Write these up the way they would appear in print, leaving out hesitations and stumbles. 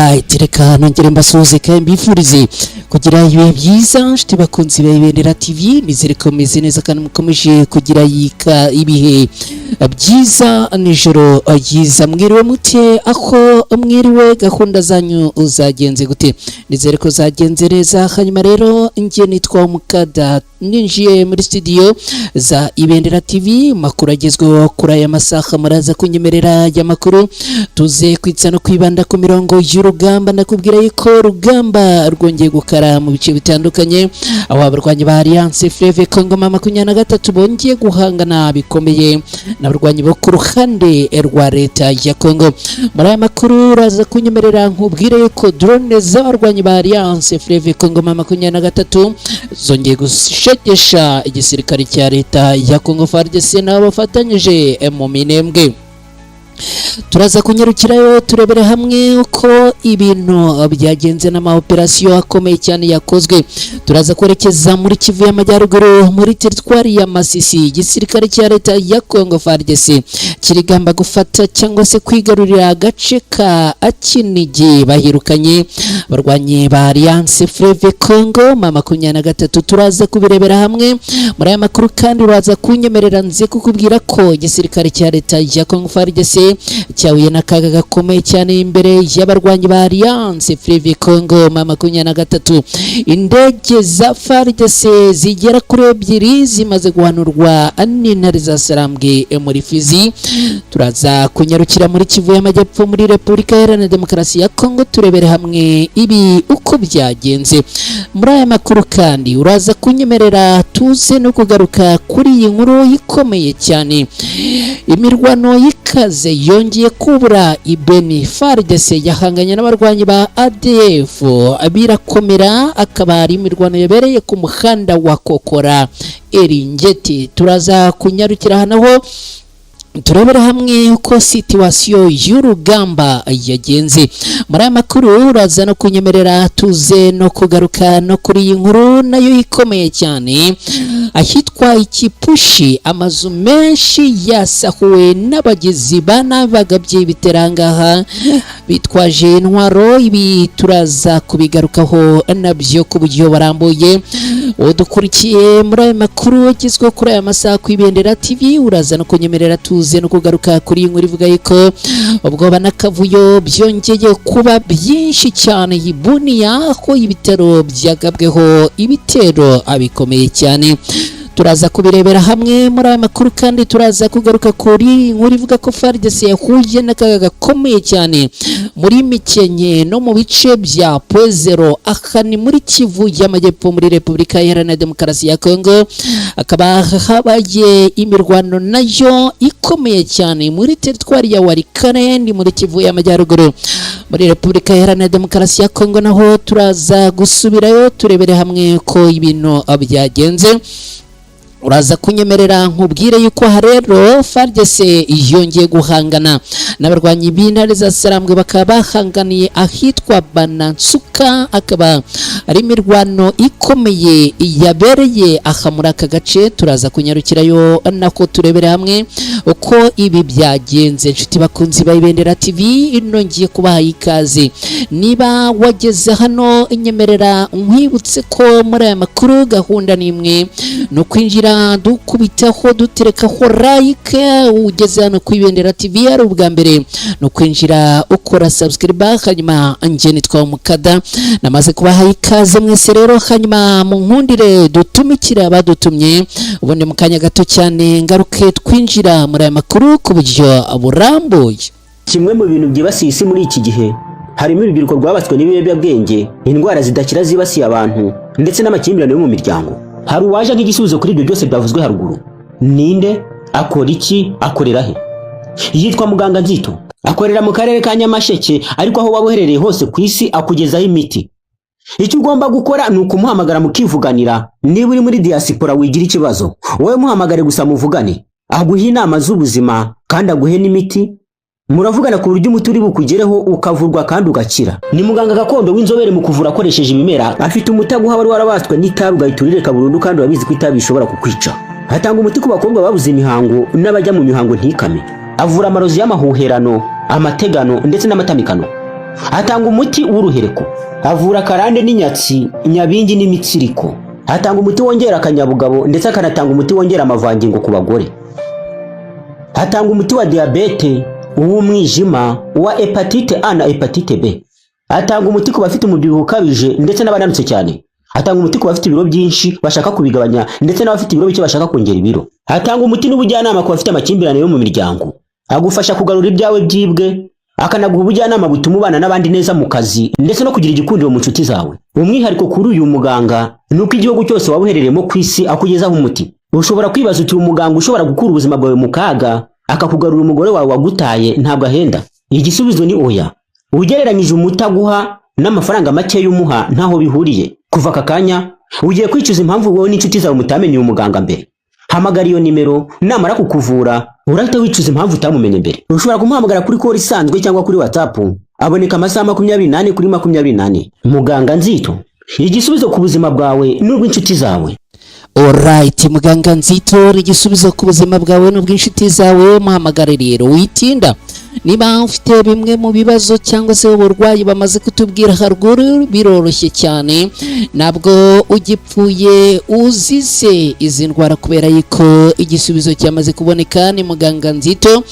Alright, reka nongere mbasuhuze kandi mbifurize kugira ibihe byiza nshuti bakunzi ba Ibendera TV, nizere ko meze neza kandi mukomeje kugira ibihe byiza nijoro ryiza. Mwiriwe mute aho mwiriwe, gahunda zanyu uzagenze gute? Nizere ko zagenze neza. Hanyuma rero ngiye nitwa Mukada, ninjiye muri studio za Ibendera TV, makuru agezweho kuri aya masaha muraza kunyemerera y'amakuru tuze kwitsa no kwibanda ku mirongo y'urugamba. Nakubwira yuko rugamba rwongeye gukara mu bice bitandukanye, aho abarwanyi ba Alliance Fleuve Congo 23 bongeye guhangana bikomeye n'abarwanyi bo ku ruhande rwa leta ya Congo. Muri aya makuru uraza kunyemerera nkubwire yuko drone z'abarwanyi ba Alliance Fleuve Congo 23 zongeye gushegesha igisirikare cya leta ya Congo FARDC nabo bafatanyije mu minembwe. Turaza kunyarukirayo turebere hamwe uko ibintu byagenze n'ama operation akomeye cyane yakozwe. Turaza kwerekeza muri Kivu y'Amajyaruguru muri teritwari ya Masisi. Igisirikare cya leta ya Congo FARDC kirigamba gufata cyangwa se kwigarurira agace ka Akinigi bahirukanye barwanye ba Alliance Fleuve Congo 23. Turaza kubirebera hamwe muri aya makuru, kandi uraza kunyemerera nze kukubwira ko igisirikare cya leta ya Congo FARDC cyahuye n'akaga gakomeye cyane imbere y'abarwanyi ba Alliance Fleuve Congo 23. Indege za FARDC zigera kuri 2 zimaze guhanurwa n'intare za Sarambwe muri Fizi. Turaza kunyarukira muri Kivu y'Amajyepfo muri Repubulika Iharanira Demokarasi ya Congo, turebere hamwe ibi uko byagenze. Muri aya makuru kandi uraza kunyemerera tuze no kugaruka kuri iyi nkuru ikomeye cyane. Imirwano y'ikaze yongeye kubura Ibeni. FARDC yahanganye n'abarwanyi ba ADF birakomera, akaba ari imirwano yabereye ku muhanda wa Kokora Eringeti. Turaza kunyarukira hanaho turebera hamwe uko situation y'urugamba yagenze. Muri aya makuru uraza no kunyemerera tuze no kugaruka no kuri iyi nkuru nayo ikomeye cyane, ahitwa Ikipushi amazu menshi yasahuwe n'abagizi bagabye ibiterangaha bitwaje intwaro. Ibi turaza kubigarukaho nabyo ku buryo barambuye. Udukurikiye muri aya makuru agezweho kuri aya masaha ku Ibendera TV, uraza no kunyemerera tuze no kugaruka kuri inkuru ivuga yuko ubwoba n'akavuyo byongeye kuba byinshi cyane Ibuniya, aho ibitero byagabweho ibitero abikomeye cyane. Turaza kubirebera hamwe muri aya makuru, kandi turaza kugaruka kuri inkuru ivuga ko FARDC yahuye n'akaga gakomeye cyane muri Mikenke no mu bice bya Pwezero. Aha ni muri Kivu y'Amajyepfo muri Repubulika Iharanira Demokarasi ya Congo. Akaba habaye imirwano nayo ikomeye cyane muri teritwari ya Walikale ni muri Kivu y'Amajyaruguru muri Repubulika Iharanira Demokarasi ya Congo. Naho turaza gusubirayo turebere hamwe ko ibintu byagenze. Uraza kunyemerera nkubwire yuko rero FARDC yongeye guhangana n'abarwanyi b'intare za Sarambwe, bakaba bahanganiye ahitwa Banansuka. Akaba ari imirwano ikomeye yabereye aha muri aka gace. Turaza kunyarukirayo nako turebere hamwe uko ibi byagenze. Nshuti bakunzi ba Ibendera TV, inongiye kubaha ikaze. Niba wageze hano inyemerera nkwibutse ko muri aya makuru gahunda nimwe no kwinjira dukubitaho duterekaho like. Ugeze hano ku Ibendera TV ari ubwa mbere no kwinjira ukora subscribe. Hanyuma nje nitwa Mukada, namaze kubaha ikaze mwese rero. Hanyuma mu nkundire dutumikira badutumye, ubundi mu kanya gato cyane ngaruke twinjira muri aya makuru ku buryo burambuye. Kimwe mu bintu byibasiye isi muri iki gihe harimo urubyiruko rwabatswe n'ibiyobyabwenge, indwara zidakira zibasiye abantu, ndetse n'amakimbirane yo mu miryango. Hari uwaje nk'igisubizo kuri ibyo byose byavuzwe haruguru. Ninde? Akora iki? Akorera he? Yitwa Muganga Nzito, akorera mu karere ka Nyamasheke, ariko aho waba uherereye hose ku isi akugezaho imiti. Icyo ugomba gukora ni ukumuhamagara mukivuganira. Niba uri muri diaspora wigira ikibazo, wowe muhamagare gusa muvugane, aguhe inama z'ubuzima kandi aguhe n'imiti. Muravugana ku buryo umuti uri bukugereho ukavurwa kandi ugakira. Ni muganga gakondo w'inzobere mu kuvura akoresheje ibimera. Afite umuti aguha wari warabaswe n'itabi ugahita urireka burundu, kandi urabizi ko itabi bishobora kukwica. Hatanga umuti ku bakobwa babuze imihango n'abajya mu mihango ntikame. Avura amarozi y'amahuherano, amategano ndetse n'amatamikano. atanga umuti w'uruhereko, avura karande n'inyatsi, nyabingi n'imitsiriko, atanga umuti wongera akanyabugabo ndetse akanatanga umuti wongera amavangingo ku bagore, atanga umuti wa diabete, uw'umwijima, uwa hepatite A na hepatite B, atanga umuti ku bafite umubyibuho ukabije ndetse n'abananutse cyane, atanga umuti ku bafite ibiro byinshi bashaka kubigabanya ndetse n'abafite ibiro bike bashaka kongera ibiro, atanga umuti n'ubujyanama ku bafite amakimbirane yo mu miryango, agufasha kugarura ibyawe byibwe, akanaguha ubujyanama butuma ubana n'abandi neza mu kazi ndetse no kugira igikundiro mu nshuti zawe. Umwihariko kuri uyu muganga ni uko igihugu cyose waba uherereyemo ku isi akugezaho umuti. Ushobora kwibaza uti umuganga ushobora gukura ubuzima bwawe mu kaga akakugarura umugore wawe wagutaye ntabwo ahenda? Igisubizo ni oya. Ugereranyije umuti aguha n'amafaranga make y'umuha ntaho bihuriye. Kuva aka kanya ugiye kwicuza impamvu wowe n'inshuti zawe mutamenye uyu muganga mbere. Hamagara iyo nimero, namara kukuvura urahita wicuza impamvu utamumenye mbere. Ushobora kumuhamagara kuri call isanzwe cyangwa kuri WhatsApp. Aboneka amasaha 24 kuri 24. Muganga Nzito, igisubizo ku buzima bwawe n'ubw'inshuti zawe. Alright, Muganga Nzito, igisubizo ku buzima bwawe n'ubw'inshuti zawe. Muhamagare rero, witinda. Niba ufite bimwe mu bibazo cyangwa se uburwayi bamaze kutubwira haruguru, biroroshye cyane, nabwo ugipfuye uzize izi ndwara kubera yuko igisubizo cyamaze kuboneka. Ni Muganga Nzito.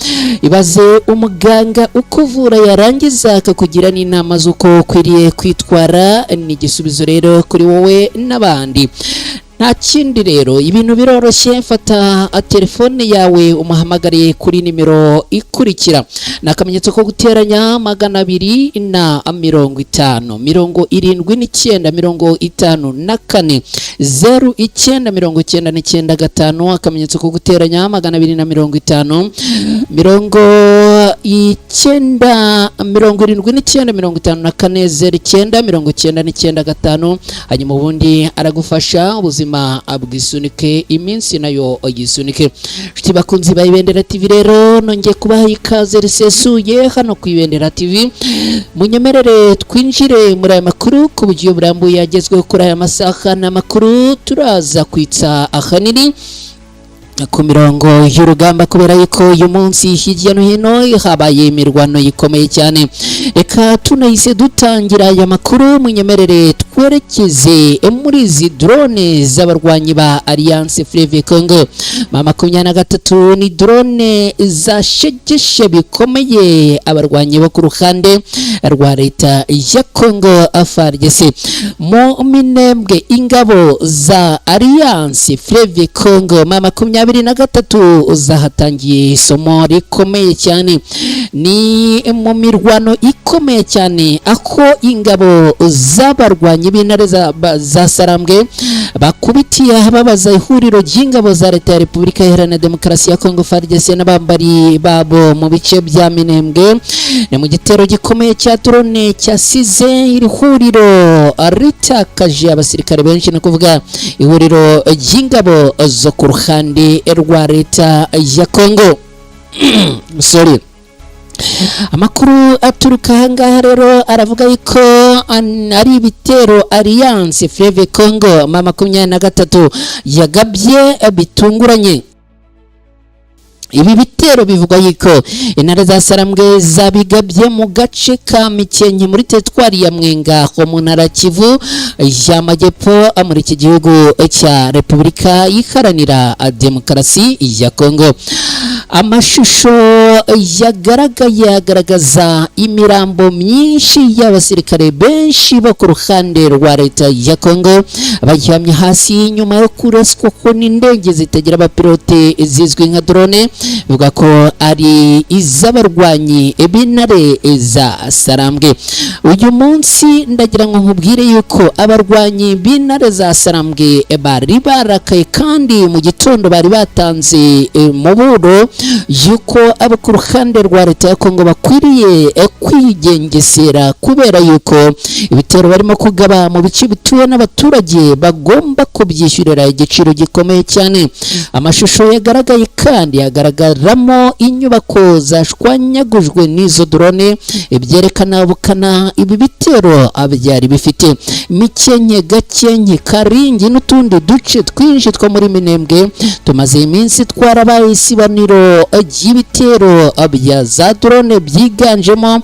Ibaze umuganga ukuvura yarangiza akakugira n'inama z'uko ukwiriye kwitwara. Ni igisubizo rero kuri wowe n'abandi. Nta kindi rero, ibintu biroroshye. Fata telefone yawe umuhamagariye kuri nimero ikurikira. Ni akamenyetso ko guteranya 250 79 54 akamenyetso ko guteranya 250 79 hanyuma ubundi aragufasha ubuzima abwisunike, iminsi nayo yisunike. Nshuti bakunzi ba Ibendera TV rero nongeye kubaha ikaze risesuye hano ku Ibendera TV. Munyemerere twinjire muri aya makuru ku buryo burambuye yagezweho kuri aya masaha n'amakuru turaza kwitsa ahanini ku mirongo y'urugamba kubera yuko uyu munsi hirya no hino habaye imirwano ikomeye cyane. Reka tunahise dutangira aya makuru, munyemerere twerekeze muri izi drone z'abarwanyi ba Alliance Fleuve Congo. 23 ni drone zashegeshe bikomeye abarwanyi bo ku ruhande rwa leta ya Congo FARDC. Mu minembwe ingabo za Alliance Fleuve Congo 23 zahatangiye isomo rikomeye cyane. Ni mu mirwano ikomeye cyane aho ingabo z'abarwanyi b'intare za Sarambwe bakubitiye babaza ihuriro ry'ingabo za leta ya Repubulika Iharanira Demokarasi ya Congo FARDC n'abambari babo mu bice bya Minembwe. Ni mu gitero gikomeye cya drone cyasize iri huriro ritakaje abasirikare benshi, no kuvuga ihuriro ry'ingabo zo ku ruhande rwa leta ya Congo. Sorry. Amakuru aturuka ahangaha rero aravuga yuko ari ibitero Alliance Fleuve Congo 23 yagabye bitunguranye. Ibi bitero bivugwa yuko intare za Sarambwe zabigabye mu gace ka Mikenke muri teritwari ya Mwenga ho mu ntara Kivu y'Amajyepfo muri iki gihugu cya Repubulika Iharanira Demokarasi ya Congo. Amashusho yagaragaye agaragaza imirambo myinshi y'abasirikare benshi bo ku ruhande rwa leta ya Congo baryamye hasi nyuma yo kuraswa ko n'indege zitagira abapilote zizwi nka drone, bivuga ko ari iz'abarwanyi b'intare za Sarambwe. Uyu munsi ndagira ngo nkubwire yuko abarwanyi b'intare za Sarambwe bari barakaye kandi mu gitondo bari batanze muburo yuko abo ku ruhande rwa leta ya Congo bakwiriye kwigengesera kubera yuko ibitero barimo kugaba mu bice bituwe n'abaturage bagomba kubyishyurira igiciro gikomeye cyane. Amashusho yagaragaye kandi kugaragaramo inyubako zashwanyagujwe n'izo drone ibyerekana bukana ibi bitero byari bifite Mikenke, Gakenke, Karingi n'utundi duce twinshi two muri Minembwe tumaze iminsi twarabaye isibaniro ry'ibitero bya za drone byiganjemo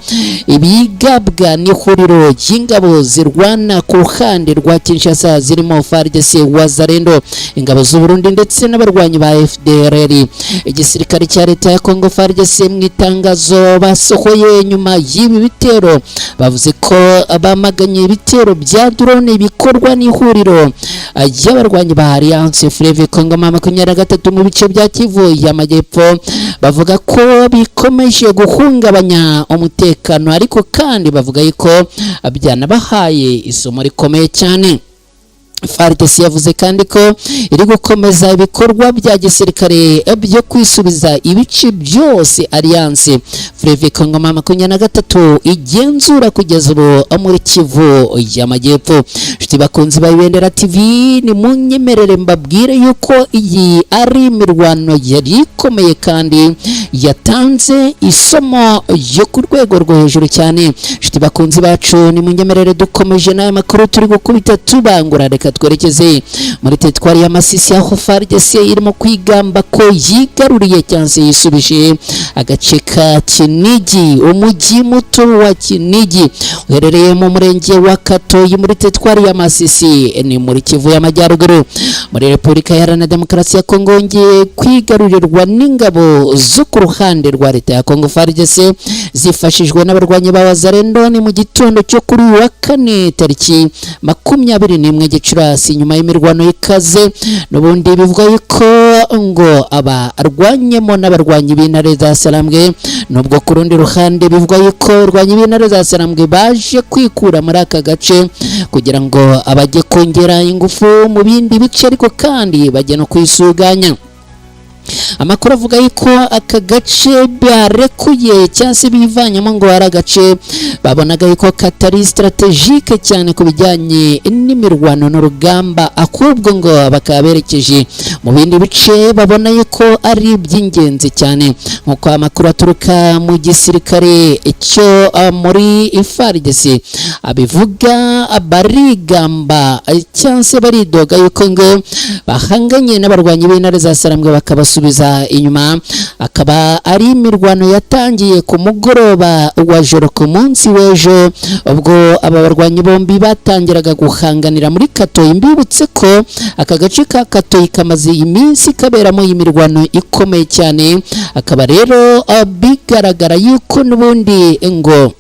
ibigabwa n'ihuriro ry'ingabo zirwana ku ruhande rwa Kinshasa zirimo FARDC, Wazalendo, ingabo z'u Burundi ndetse n'abarwanyi ba FDLR. Igisirikare cya leta ya Kongo FARDC mu itangazo basohoye nyuma y'ibi bitero bavuze ko bamaganye ibitero bya drone bikorwa n'ihuriro ry'abarwanyi ba Alliance Fleuve Congo 23 mu bice bya Kivu y'Amajyepfo, bavuga ko bikomeje guhungabanya umutekano ariko kandi bavuga yuko byanabahaye isomo rikomeye cyane. FARDC yavuze kandi ko iri gukomeza ibikorwa bya gisirikare byo kwisubiza ibice byose Alliance Fleuve Congo 23 igenzura kugeza ubu muri Kivu y'Amajyepfo. Shiti bakunzi ba Ibendera TV, ni munyemerere mbabwire yuko iyi ari imirwano yari ikomeye kandi yatanze isomo yo ku rwego rwo hejuru cyane. Shiti bakunzi bacu, ni munyemerere dukomeje n'aya makuru turi gukubita tubangura. Reka twerekeze muri teritwari ya Masisi aho FARDC irimo kwigamba ko yigaruriye cyangwa se yisubije agace ka Kinigi. Umujyi muto wa Kinigi uherereye mu murenge wa Katoyi muri teritwari ya Masisi ni muri Kivu y'Amajyaruguru muri Repubulika Iharanira Demokarasi ya Kongo, ngiye kwigarurirwa n'ingabo zo ku ruhande rwa leta ya Kongo FARDC zifashijwe n'abarwanyi ba Wazalendo. Ni mu gitondo cyo kuri wa kane tariki 21 Gicurasi nyuma y'imirwano ikaze n'ubundi bivuga yuko ngo abarwanyemo n'abarwanyi b'intare za Sarambwe, nubwo ku rundi ruhande bivuga yuko abarwanyi b'intare za Sarambwe baje kwikura muri aka gace kugira ngo abajye kongera ingufu mu bindi bice ariko kandi bajye no kwisuganya. Amakuru avuga yuko aka gace barekuye cyangwa se bivanyemo ngo ari agace babonaga yuko katari strategique cyane ku bijyanye n'imirwano n'urugamba, ahubwo ngo bakaba berekeje mu bindi bice babona yuko ari iby'ingenzi cyane. Nk'uko amakuru aturuka mu gisirikare cyo muri FARDC abivuga, barigamba cyangwa se baridoga yuko ngo bahanganye n'abarwanyi b'intare za Sarambwe bakabasubiza inyuma. Akaba ari imirwano yatangiye ku mugoroba wa joro ku munsi w'ejo ubwo aba barwanyi bombi batangiraga guhanganira muri Katoyi. Mbibutse ko aka gace ka Katoyi kamaze iminsi kaberamo imirwano ikomeye cyane, akaba rero bigaragara yuko n'ubundi ngo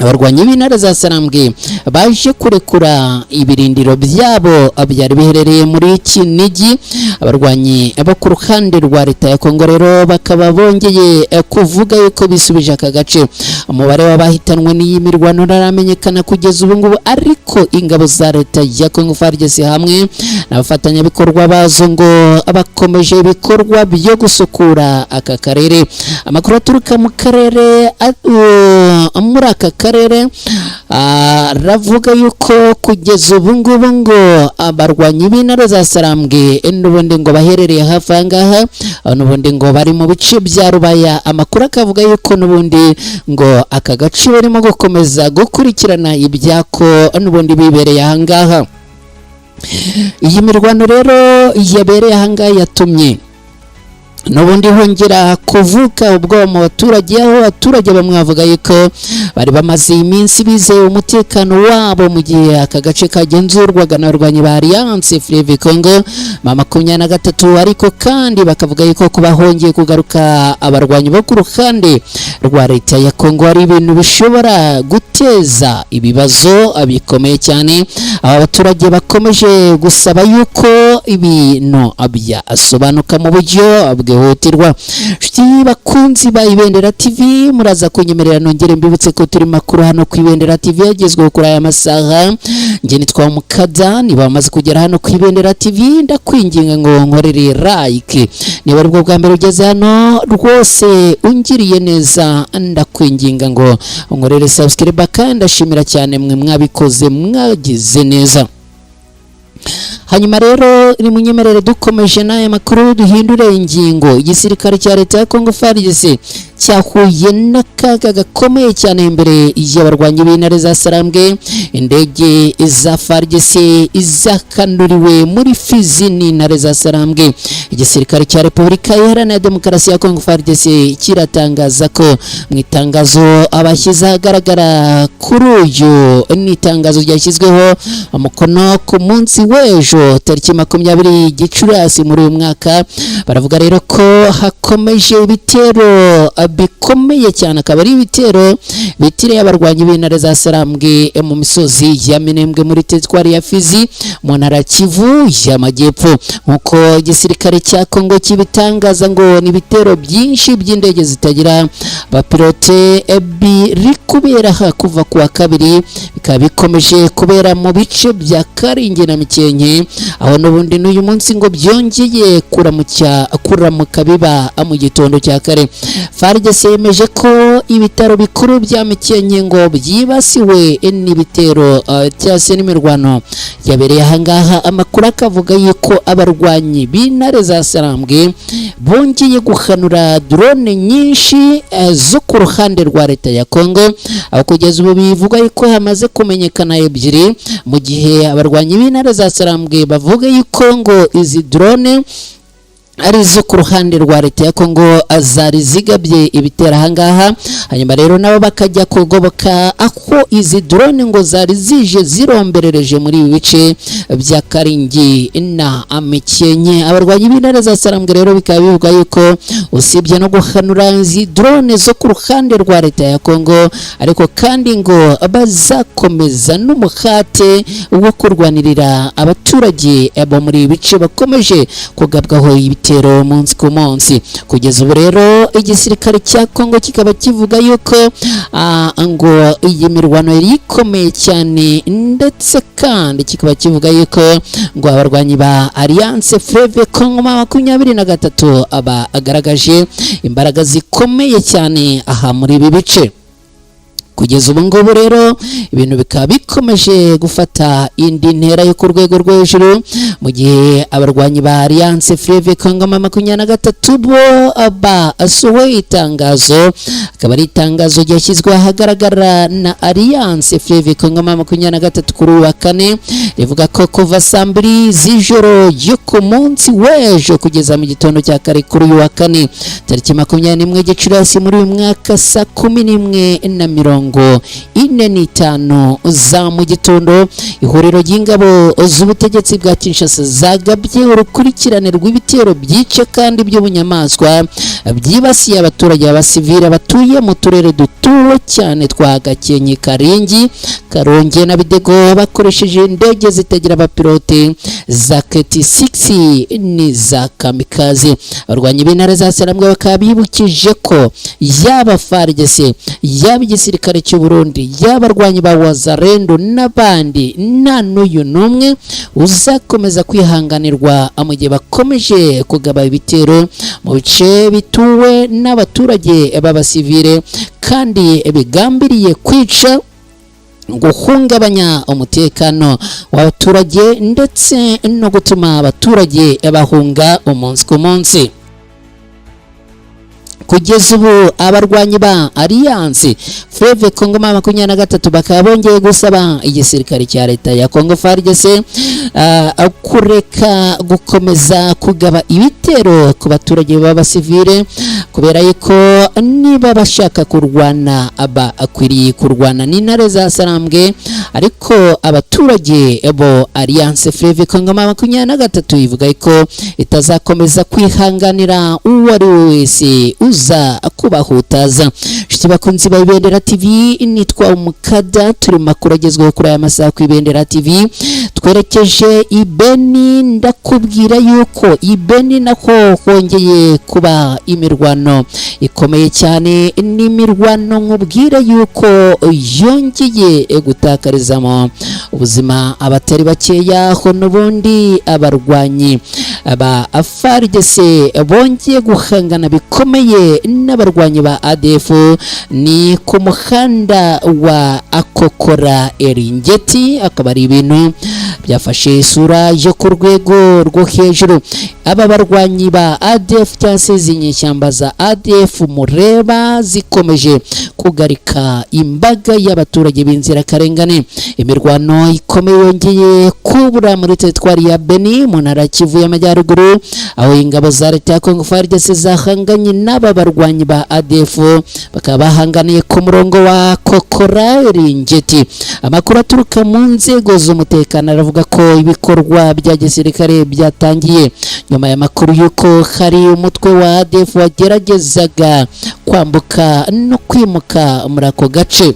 abarwanyi b'intare za Sarambwe baje kurekura ibirindiro byabo byari biherereye muri Kinigi. Abarwanyi abo ku ruhande rwa leta ya Kongo rero bakaba bongeye kuvuga yuko bisubije aka gace. Umubare w'abahitanwe n'iyi mirwano ntaramenyekana kugeza ubu ngubu, ariko ingabo za leta ya Kongo FARDC hamwe n'abafatanyabikorwa bazo ngo abakomeje ibikorwa byo gusukura aka karere. Amakuru aturuka mu karere muri aka karere ravuga yuko kugeza ubu ngubu ngo abarwanyi b'intare za Sarambwe n'ubundi ngo baherereye hafi ahangaha, n'ubundi ngo bari mu bice bya Rubaya. Amakuru akavuga yuko n'ubundi ngo aka gace barimo gukomeza gukurikirana ibyako n'ubundi bibereye ahangaha. Iyi mirwano rero yabereye ahangaha yatumye n'ubundi hongera kuvuka ubwo mu baturage, aho abaturage bamwe bavuga yuko bari bamaze iminsi bizeye umutekano wabo mu gihe aka gace kagenzurwaga n'abarwanyi ba Alliance Fleuve Congo 23, ariko kandi bakavuga yuko kuba hongeye kugaruka abarwanyi bo ku ruhande rwa leta ya Kongo ari ibintu bishobora guteza ibibazo bikomeye cyane. Aba baturage bakomeje gusaba yuko ibintu byasobanuka mu buryo bwihutirwa. Shiti bakunzi ba Ibendera TV, muraza kunyemerera nongere mbibutse ko turi makuru hano ku Ibendera TV yagezweho kuri aya masaha. Nge nitwa Mukada, niba bamaze kugera hano ku Ibendera TV ndakwinginga ngo nkorere like. Niba ari bwo bwa mbere ugeze hano rwose ungiriye neza, ndakwinginga ngo nkorere subscribe kandi ndashimira cyane mwe mwabikoze, mwagize neza. hanyuma rero ni munyemerere dukomeje n'aya makuru duhindure ingingo. Igisirikare cya leta ya Congo FARDC cyahuye n'akaga gakomeye cyane imbere y'abarwanyi b'intare za Sarambwe. Indege za FARDC zakanuriwe muri Fizi n'intare za Sarambwe. Igisirikare cya Repubulika Iharanira Demokarasi ya Congo FARDC kiratangaza ko mu itangazo abashyize ahagaragara kuri uyu n'itangazo ryashyizweho umukono ku munsi w'ejo tariki 20 Gicurasi muri uyu mwaka. Baravuga rero ko hakomeje ibitero bikomeye cyane, akaba ari ibitero bitiriye abarwanyi b'intare za Sarambwe mu misozi ya Minembwe muri teritwari ya Fizi mu ntara Kivu y'Amajyepfo. Nkuko igisirikare cya Kongo kibitangaza ngo ni ibitero byinshi by'indege zitagira bapilote biri kubera kuva kuwa kabiri, bikaba bikomeje kubera mu bice bya Karingi na Mikenke, aho n'ubundi n'uyu munsi ngo byongeye kuramuka biba mu gitondo cya kare. FARDC yemeje ko ibitaro bikuru bya Mikenke ngo byibasiwe n'ibitero cyase n'imirwano yabereye ahangaha. Amakuru akavuga yuko abarwanyi b'intare za Sarambwe bongeye guhanura drone nyinshi zo ku ruhande rwa leta ya Kongo, aho kugeza ubu bivuga yuko hamaze kumenyekana ebyiri, mu gihe abarwanyi b'intare za Sarambwe bavuga yuko ngo izi drone ari zo ku ruhande rwa leta ya Kongo zari zigabye ibitera ahangaha. Hanyuma rero nabo bakajya kugoboka aho izi drone ngo zari zije ziromberereje muri ibi bice bya Karingi na Mikenke. Abarwanyi b'intare za Sarambwe rero bikaba bivuga yuko usibye no guhanura izi drone zo ku ruhande rwa leta ya Kongo, ariko kandi ngo bazakomeza n'umuhate wo kurwanirira abaturage bo muri ibi bice bakomeje kugabwaho ibitero munsi ku munsi. Kugeza ubu rero igisirikare cya Kongo kikaba kivuga yuko ngo iyi mirwano yari ikomeye cyane, ndetse kandi kikaba kivuga yuko ngo abarwanyi ba Alliance Fleuve Congo 23 aba agaragaje imbaraga zikomeye cyane aha muri ibi bice. Kugeza ubu ngubu rero ibintu bikaba bikomeje gufata indi ntera yo ku rwego rwo hejuru, mu gihe abarwanyi ba Alliance Fleuve Congo 23 bo basohoye itangazo. Akaba ari itangazo ryashyizwe ahagaragara na Alliance Fleuve Congo 23 kuri wa kane, rivuga ko kuva saa 2 z'ijoro yo ku munsi w'ejo kugeza mu gitondo cya kare kuri uyu wa kane tariki 21 Gicurasi muri uyu mwaka saa 11:45 za mu gitondo, ihuriro ry'ingabo z'ubutegetsi bwa Kinshasa zagabye urukurikirane rw'ibitero byice kandi by'ubunyamaswa byibasiye abaturage b'abasivile batuye mu turere dutuwe cyane twa Gakenke, Karingi, Karongi na Bidego bakoresheje indege zitagira abapilote za KT-6 n'iza kamikaze. Abarwanyi b'intare za Sarambwe bakaba bibukije ko yaba FARDC, yaba igisirikare cy'u Burundi, yaba abarwanyi ba Wazalendo n'abandi, nta n'uyu n'umwe uzakomeza kwihanganirwa mu gihe bakomeje kugaba ibitero mu bice bituwe n'abaturage b'abasivile kandi bigambiriye kwica, guhungabanya umutekano w'abaturage ndetse no gutuma abaturage bahunga umunsi ku munsi. Kugeza ubu abarwanyi ba Alliance Fleuve Congo 23 bakaba bongeye gusaba igisirikare cya leta ya Congo FARDC kureka gukomeza kugaba ibitero ku baturage b'abasivile, kubera yuko niba bashaka kurwana akwiriye kurwana n'intare za Sarambwe, ariko abaturage bo Alliance Fleuve Congo 23 ivuga ko itazakomeza kwihanganira uwo ari we wese uza kubahutaza. Shiti bakunzi ba Ibendera TV, nitwa Umukada, turi makuru agezweho kuri aya masaha ku Ibendera TV. Twerekeje Ibeni, ndakubwira yuko Ibeni nako hongeye kuba imirwano ikomeye cyane, n'imirwano nkubwira yuko yongeye gutakarizamo ubuzima abatari bakeya, aho n'ubundi abarwanyi ba FARDC bongeye guhangana bikomeye n'abarwanyi ba ADF ni ku muhanda wa Akokora Eringeti. Akaba ari ibintu byafashe isura yo ku rwego rwo hejuru. Aba barwanyi ba ADF cyangwa se izi nyeshyamba za ADF mureba zikomeje kugarika imbaga y'abaturage b'inzirakarengane. Imirwano ikomeye yongeye kubura muri teritwari ya Beni mu ntara ya Kivu y'Amajyaruguru, aho ingabo za leta ya Congo FARDC zahanganye n'aba barwanyi ba ADF, bakaba bahanganiye ku murongo wa Kokora Ringeti. Amakuru aturuka mu nzego z'umutekano aravuga ko ibikorwa bya gisirikare byatangiye nyuma y'amakuru y'uko hari umutwe wa ADF wageragezaga kwambuka no kwimuka muri ako gace.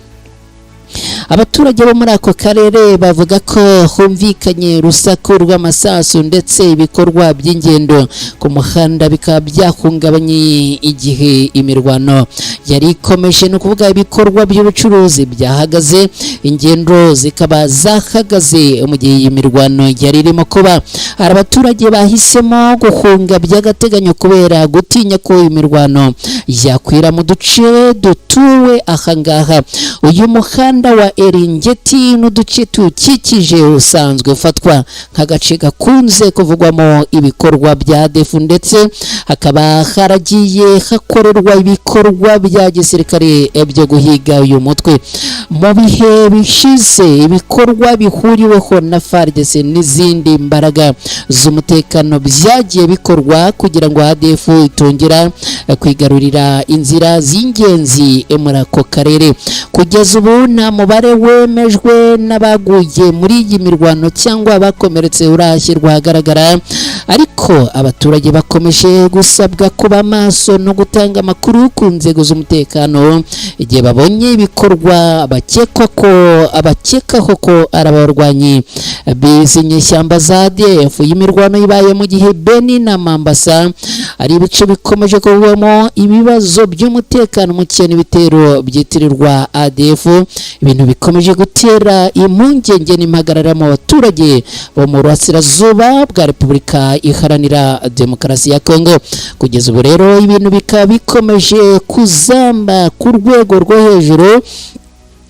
Abaturage bo muri ako karere bavuga ko humvikanye urusaku rw'amasasu ndetse ibikorwa by'ingendo ku muhanda bikaba byahungabanye igihe imirwano yari ikomeje, no kuvuga ibikorwa by'ubucuruzi byahagaze, ingendo zikaba zahagaze mu gihe iyi mirwano yari irimo kuba. Hari abaturage bahisemo guhunga by'agateganyo kubera gutinya ko imirwano yakwira mu duce dutuwe ahangaha. Uyu muhanda wa Eringeti n'uduce tukikije usanzwe ufatwa nk'agace gakunze kuvugwamo ibikorwa bya ADF, ndetse hakaba haragiye hakorerwa ibikorwa bya gisirikare byo guhiga uyu mutwe. Mu bihe bishize ibikorwa bihuriweho na FARDC n'izindi mbaraga z'umutekano byagiye bikorwa kugira ngo ADF itongera kwigarurira inzira z'ingenzi muri ako karere. Kugeza ubu nta mubare wemejwe n'abaguye muri iyi mirwano cyangwa bakomeretse urashyirwa ahagaragara, ariko abaturage bakomeje gusabwa kuba maso no gutanga amakuru ku nzego z'umutekano igihe babonye ibikorwa abakekaho ko ari abarwanyi b'izi nyeshyamba za ADF. Iyi mirwano ibaye mu gihe Beni na Mambasa ari ibice bikomeje kuvamo ibibazo by'umutekano muke n'ibitero byitirirwa ADF, ibintu bikomeje gutera impungenge n'impagarara mu baturage bo mu burasirazuba bwa Repubulika Iharanira Demokarasi ya Kongo. Kugeza ubu rero ibintu bikaba bikomeje kuzamba ku rwego rwo hejuru,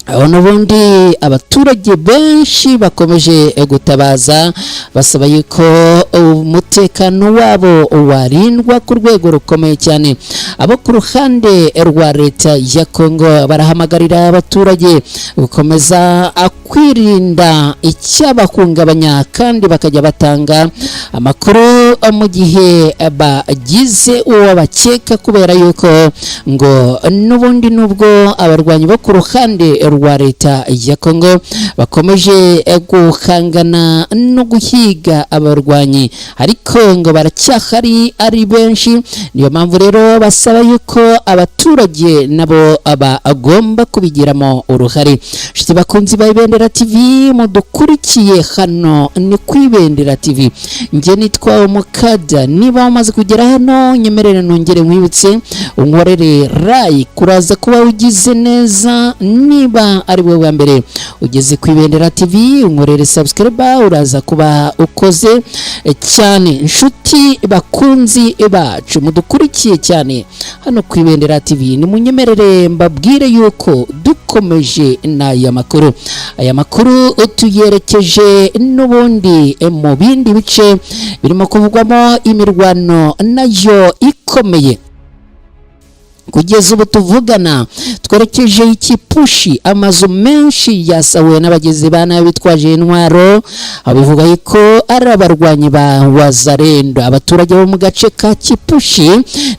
aho n'ubundi abaturage benshi bakomeje gutabaza basaba yuko umutekano wabo warindwa ku rwego rukomeye cyane. Abo ku ruhande rwa leta ya Kongo barahamagarira abaturage gukomeza kwirinda icyabahungabanya kandi bakajya batanga amakuru mu gihe bagize uwo bakeka, kubera yuko ngo n'ubundi nubwo abarwanyi bo ku ruhande rwa leta ya Kongo bakomeje guhangana no guhiga abarwanyi, ariko ngo baracyahari ari benshi. Niyo mpamvu rero basaba yuko abaturage nabo bagomba kubigiramo uruhare. Shiti bakunzi ba Ibendera TV mudukurikiye hano ni ku Ibendera TV, nge nitwa Umukada. Niba umaze kugera hano nyemerere nongere nkwibutse unkorere like, kuraza kuba ugize neza. Niba ari wowe wa mbere ugeze ku Ibendera TV unkorere subscribe, uraza kuba ukoze cyane. Inshuti bakunzi bacu mudukurikiye cyane hano ku Ibendera TV, ni munyemerere mbabwire yuko dukomeje n'aya makuru. Aya makuru tuyerekeje n'ubundi mu bindi bice birimo kuvugwamo imirwano nayo ikomeye. Kugeza ubu tuvugana twerekeje ikipushi, amazu menshi yasahuwe n'abagizi ba nabi bitwaje intwaro, abivuga yuko ari abarwanyi ba Wazalendo. Abaturage bo mu gace ka Kipushi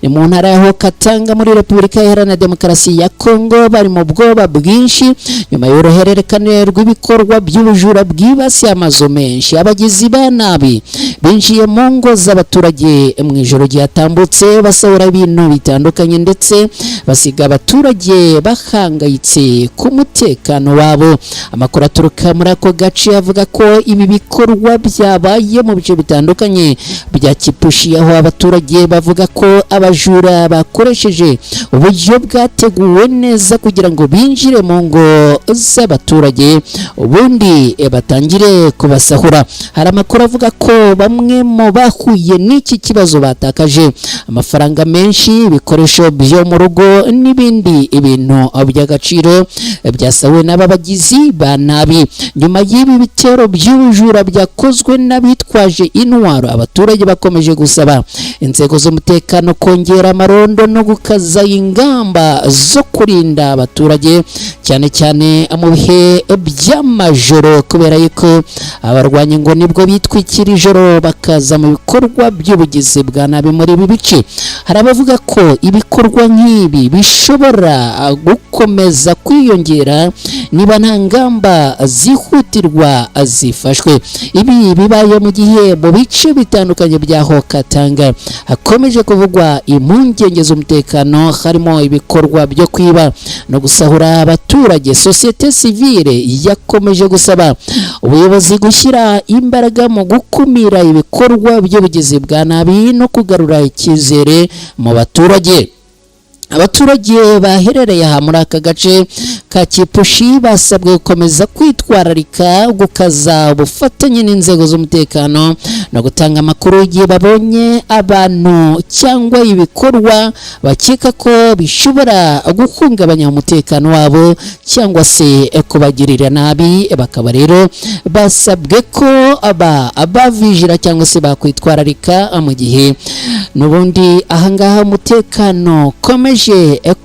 ni mu ntara ya Katanga muri Repubulika Iharanira Demokarasi ya Kongo bari mu bwoba bwinshi nyuma y'uruhererekane rw'ibikorwa by'ubujura bwibasiye amazu menshi. Abagizi ba nabi binjiye mu ngo z'abaturage mu ijoro ryatambutse basahura ibintu bitandukanye, ndetse basiga abaturage bahangayitse ku mutekano wabo. Amakuru aturuka muri ako gace avuga ko ibi bikorwa byabaye mu bice bitandukanye bya Kipushi, aho abaturage bavuga ko abajura bakoresheje uburyo bwateguwe neza kugira ngo binjire mu ngo z'abaturage ubundi batangire kubasahura. Hari amakuru avuga ko bamwe mu bahuye n'iki kibazo batakaje amafaranga menshi, ibikoresho byo mu rugo n'ibindi ibintu by'agaciro byasawe n'abagizi ba nabi. Nyuma y'ibi bitero by'ubujura byakozwe n'abitwaje intwaro, abaturage bakomeje gusaba inzego z'umutekano kongera amarondo no gukaza ingamba zo kurinda abaturage cyane cyane mu bihe by'amajoro, kubera yuko abarwanya ngo nibwo bitwikira ijoro bakaza mu bikorwa by'ubugizi bwa nabi muri ibi bice. Hari abavuga ko ibikorwa nk'ibi bishobora gukomeza kwiyongera niba nta ngamba zihutirwa zifashwe. Ibi bibaye mu gihe mu bice bitandukanye bya Katanga hakomeje kuvugwa impungenge z'umutekano, harimo ibikorwa byo kwiba no gusahura abaturage. Sosiyete sivile yakomeje gusaba ubuyobozi gushyira imbaraga mu gukumira ibikorwa by'ubugizi bwa nabi no kugarura icyizere mu baturage. Abaturage baherereye aha muri aka gace ka Kipushi basabwe gukomeza kwitwararika, gukaza ubufatanye n'inzego z'umutekano no gutanga amakuru igihe babonye abantu cyangwa ibikorwa bakeka ko bishobora guhungabanya umutekano wabo cyangwa se kubagirira nabi. Bakaba rero basabwe ko abavijira cyangwa se bakwitwararika mu gihe n'ubundi ahangaha umutekano komeje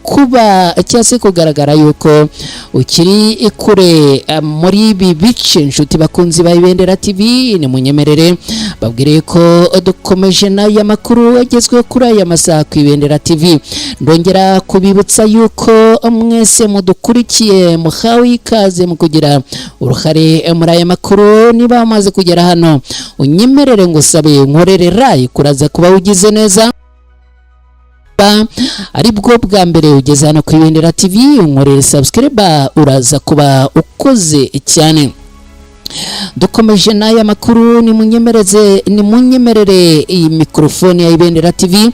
kuba cyangwa se kugaragara yuko ukiri kure muri ibi bice. Inshuti bakunzi ba Ibendera TV, ni munyemerere babwire ko dukomeje n'aya makuru agezweho kuri aya masaha ku Ibendera TV. Ndongera kubibutsa yuko mwese mudukurikiye muhawe ikaze mu kugira uruhare muri aya makuru. Niba wamaze kugera hano unyemerere ngo sabe nkorere like, kuraza kuba ugize neza ari bwo bwa mbere ugeze hano ku Ibendera TV, unkorere subscribe, uraza kuba ukoze cyane. Dukomeje n'aya makuru, ni munyemerere iyi mikrofone ya Ibendera TV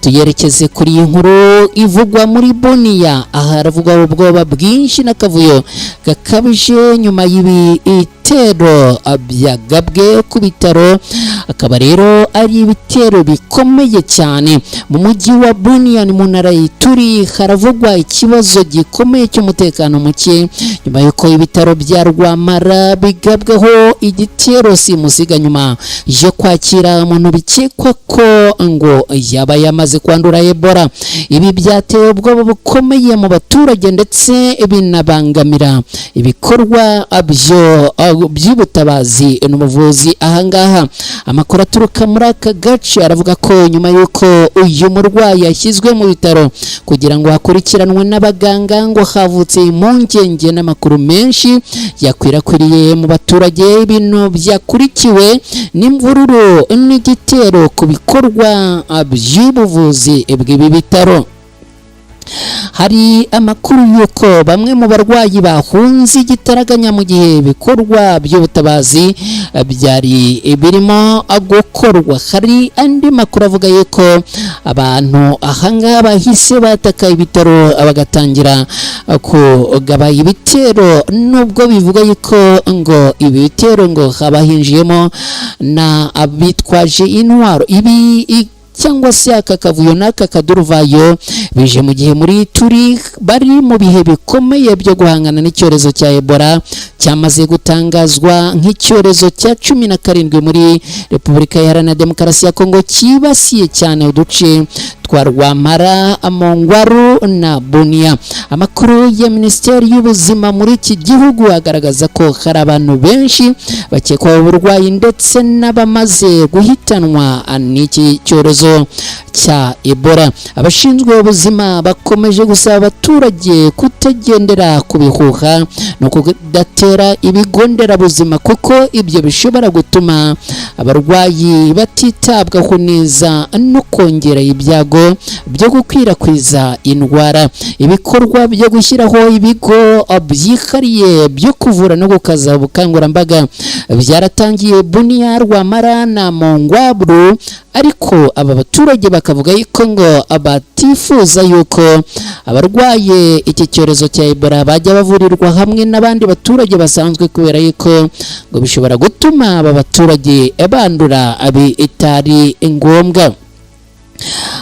tuyerekeze kuri iyi nkuru ivugwa muri Bunia. Aha haravugwa ubwoba bwinshi n'akavuyo gakabije nyuma y'ibi ibitero byagabwe ku bitaro. Akaba rero ari ibitero bikomeye cyane mu mujyi wa Bunia mu ntara y'Ituri. Haravugwa ikibazo gikomeye cy'umutekano muke nyuma y'uko ibitaro bya Rwamara bigabweho igitero simusiga nyuma yo kwakira umuntu bikekwa ko ngo yaba yamaze kwandura Ebola. Ibi byateye ubwoba bukomeye mu baturage ndetse binabangamira ibikorwa by'ubutabazi n'ubuvuzi. Ahangaha amakuru aturuka muri aka gace aravuga ko nyuma y'uko uyu murwayi yashyizwe mu bitaro kugira ngo hakurikiranwe n'abaganga, ngo havutse impungenge n'amakuru menshi yakwirakwiriye mu baturage. Ibintu byakurikiwe n'imvururu n'igitero ku bikorwa by'ubuvuzi bw'ibi bitaro. Hari amakuru yuko bamwe mu barwayi bahunze igitaraganya mu gihe ibikorwa by'ubutabazi byari birimo gukorwa. Hari andi makuru avuga yuko abantu ahangaha bahise bataka ibitaro bagatangira kugaba ibitero, nubwo bivuga yuko ngo ibi bitero ngo haba hinjiyemo na abitwaje intwaro. Ibi cyangwa se aka kavuyo n'aka kaduruvayo bije mu gihe muri Ituri bari mu bihe bikomeye byo guhangana n'icyorezo cya Ebola cyamaze gutangazwa nk'icyorezo cya 17 muri Repubulika Iharanira Demokarasi ya Kongo, kibasiye cyane uduce twa Rwamara, Mongwaru na Bunia. Amakuru ya Minisiteri y'Ubuzima muri iki gihugu agaragaza ko hari abantu benshi bakekwaho uburwayi ndetse n'abamaze guhitanwa n'iki cyorezo cya Ebola. Abashinzwe ubuzima bakomeje gusaba abaturage kutagendera ku bihuha no kudatera ibigo nderabuzima kuko ibyo bishobora gutuma abarwayi batitabwaho neza no kongera ibyago byo gukwirakwiza indwara. Ibikorwa byo gushyiraho ibigo byihariye byo kuvura no gukaza ubukangurambaga byaratangiye Bunia, Rwamara na Mongwaru, ariko aba baturage bakavuga yuko ngo abatifuza yuko abarwaye iki cyorezo cya Ebola bajya bavurirwa hamwe n'abandi baturage basanzwe, kubera yuko ngo bishobora gutuma aba baturage bandura abi itari ngombwa.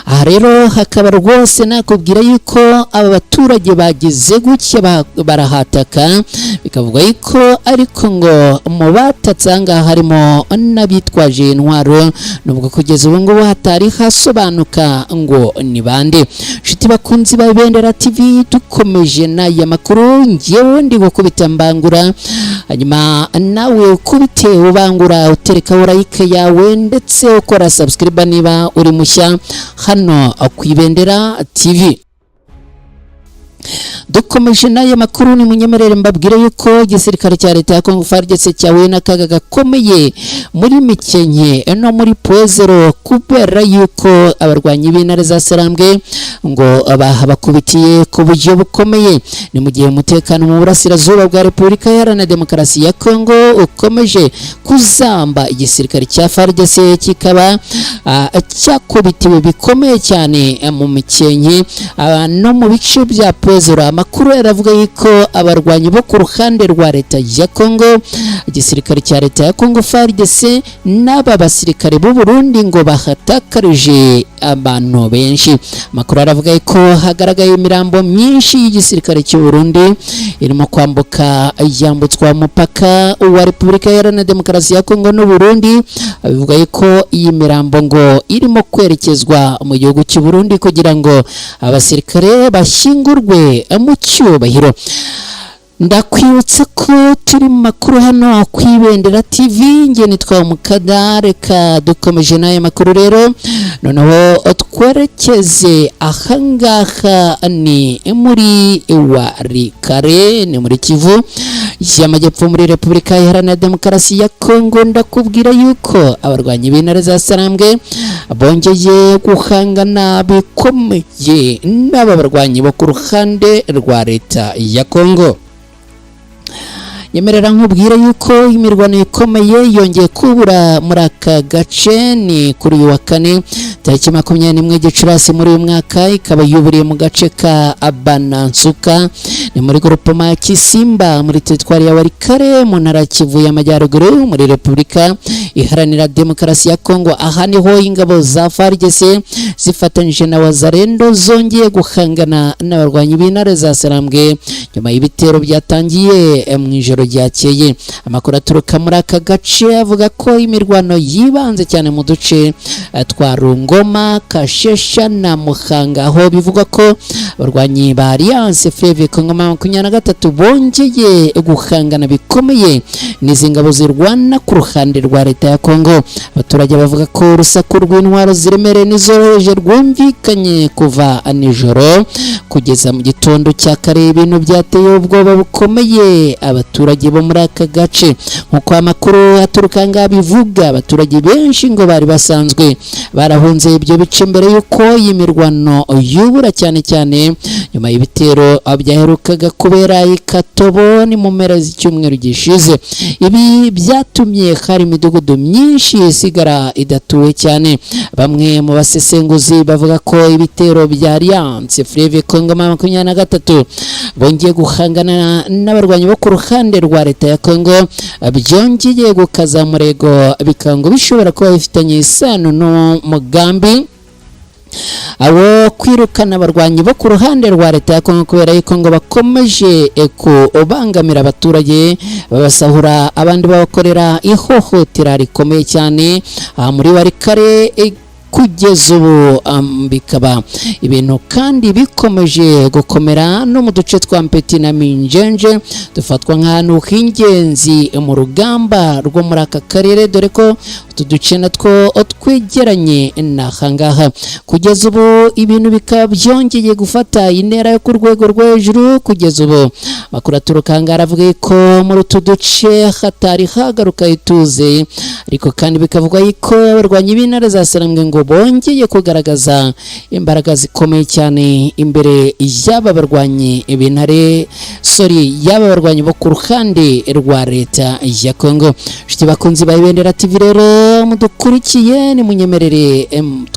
aha rero hakaba rwose nakubwira yuko aba baturage bagize gutya barahataka bikavuga yuko ariko ngo mu batatse ahangaha harimo n'abitwaje intwaro nubwo kugeza ubu ngubu hatari hasobanuka ngo ni bande. Nshuti bakunzi ba Ibendera TV, dukomeje n'aya makuru ngewe ndi gukubita mbangura, hanyuma nawe ukubite ubangura utereka like yawe ndetse ukora subscribe niba uri mushya hano ku Ibendera TV. Dukomeje n'aya makuru ni munyemerere mbabwire yuko igisirikare cya leta ya Kongo FARDC cyahuye n'akaga gakomeye muri Mikenke no muri Pwezero kubera yuko abarwanyi b'intare za Sarambwe ngo bakubitiye ku buryo bukomeye. Ni mu gihe umutekano mu burasirazuba bwa Repubulika Iharanira Demokarasi ya Kongo ukomeje kuzamba, igisirikare cya FARDC kikaba cyakubitiwe bikomeye cyane mu Mikenke no mu bice bya Pwezero. Amakuru yaravuga yuko abarwanyi bo ku ruhande rwa leta ya Kongo, igisirikare cya leta ya Kongo FARDC n'aba basirikare b'u Burundi ngo bahatakarije abantu benshi. Amakuru aravuga yuko hagaragaye imirambo myinshi y'igisirikare cy'u Burundi irimo kwambuka yambutswa umupaka wa Repubulika Iharanira Demokarasi ya Kongo n'u Burundi. Bivuga yuko iyi mirambo ngo irimo kwerekezwa mu gihugu cy'u Burundi kugira ngo abasirikare bashyingurwe mu cyubahiro. Ndakwibutsa ko turi mu makuru hano ku Ibendera TV, nge nitwa Mukada. Reka dukomeje n'aya makuru rero, noneho twerekeze ahangaha ni muri Warikare, ni muri Kivu y'Amajyepfo muri Repubulika Iharanira Demokarasi ya Kongo. Ndakubwira yuko abarwanyi b'intare za Sarambwe bongeye guhangana bikomeye n'aba barwanyi bo ku ruhande rwa leta ya Kongo. Nyemerera nkubwira yuko imirwano ikomeye yongeye kubura muri aka gace. Ni kuri uyu wa kane tariki 21 Gicurasi muri uyu mwaka, ikaba yuburiye mu gace ka Abanansuka, ni muri groupement Kisimba muri teritwari ya Warikare mu ntara Kivu y'Amajyaruguru muri Repubulika Iharanira Demokarasi ya Kongo. Aha niho ingabo za FARDC zifatanyije na Wazalendo zongeye guhangana n'abarwanyi b'intare za Sarambwe nyuma y'ibitero byatangiye mu ijoro ryakeye. Amakuru aturuka muri aka gace avuga ko imirwano yibanze cyane mu duce twa Rungoma, Kashesha na Muhanga, aho bivugwa ko abarwanyi ba Alliance Fleuve Congo 23 bongeye guhangana bikomeye n'izi ngabo zirwana ku ruhande rwa leta ya Kongo. Abaturage bavuga ko urusaku rw'intwaro ziremereye n'izoroheje rwumvikanye kuva nijoro kugeza mu gitondo cya kare. Ibintu byateye ubwoba bukomeye abaturage bo muri aka gace. Nkuko amakuru aturuka ngaha bivuga, abaturage benshi ngo bari basanzwe barahunze ibyo bice mbere yuko iyi mirwano yubura, cyane cyane nyuma y'ibitero byaherukaga kubera i Katobo ni mu mpera z'icyumweru gishize. Ibi byatumye hari imidugudu myinshi isigara idatuwe cyane. Bamwe mu basesenguzi bavuga ko ibitero bya Alliance Fleuve Congo 23 bongeye guhangana n'abarwanyi bo ku ruhande rwa leta ya Kongo byongeye gukaza murego, bikango bishobora kuba bifitanye isano n'umugambi abo kwirukana abarwanyi bo ku ruhande rwa leta ya Kongo kubera yuko ngo bakomeje kubangamira abaturage, babasahura abandi babakorera ihohotera rikomeye cyane muri Warikare. Kugeza ubu bikaba ibintu kandi bikomeje gukomera no mu duce twa Mpeti na Minjenje dufatwa nk'ahantu h'ingenzi mu rugamba rwo muri aka karere, dore ko utu duce natwo twegeranye n'ahangaha. Kugeza ubu ibintu bikaba byongeye gufata intera yo ku rwego rwo hejuru. Kugeza ubu makuru aturuka ahangaha aravuga ko muri utu duce hatari hagaruka ituze, ariko kandi bikavuga ko abarwanyi b'intare za Sarambwe ngo bongeye kugaragaza imbaraga zikomeye cyane imbere y'aba barwanyi y'aba barwanyi bo ku ruhande rwa leta ya Kongo. Nshuti bakunzi ba Ibendera TV rero mudukurikiye, ni munyemerere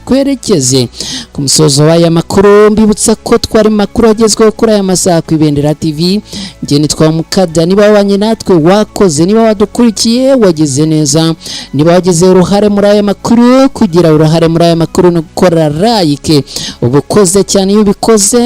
twerekeze ku musozo w'aya makuru. Mbibutsa ko twari makuru agezweho kuri aya masaha ku Ibendera TV. Nge nitwa Mukada. Niba wabanye natwe wakoze, niba wadukurikiye wagize neza, niba wagize uruhare muri aya makuru kugira uruhare muri aya makuru no gukora like. Ubukoze cyane iyo ubikoze,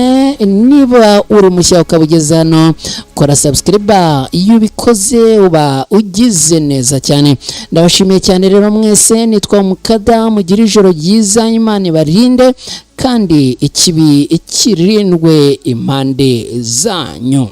niba uri mushya ukabugeza hano kora subscribe, iyo ubikoze uba ugize neza cyane. Ndabashimiye cyane rero mwese, nitwa Mukada, mugira ijoro ryiza, Imana ibarinde kandi ikibi ikirindwe impande zanyu.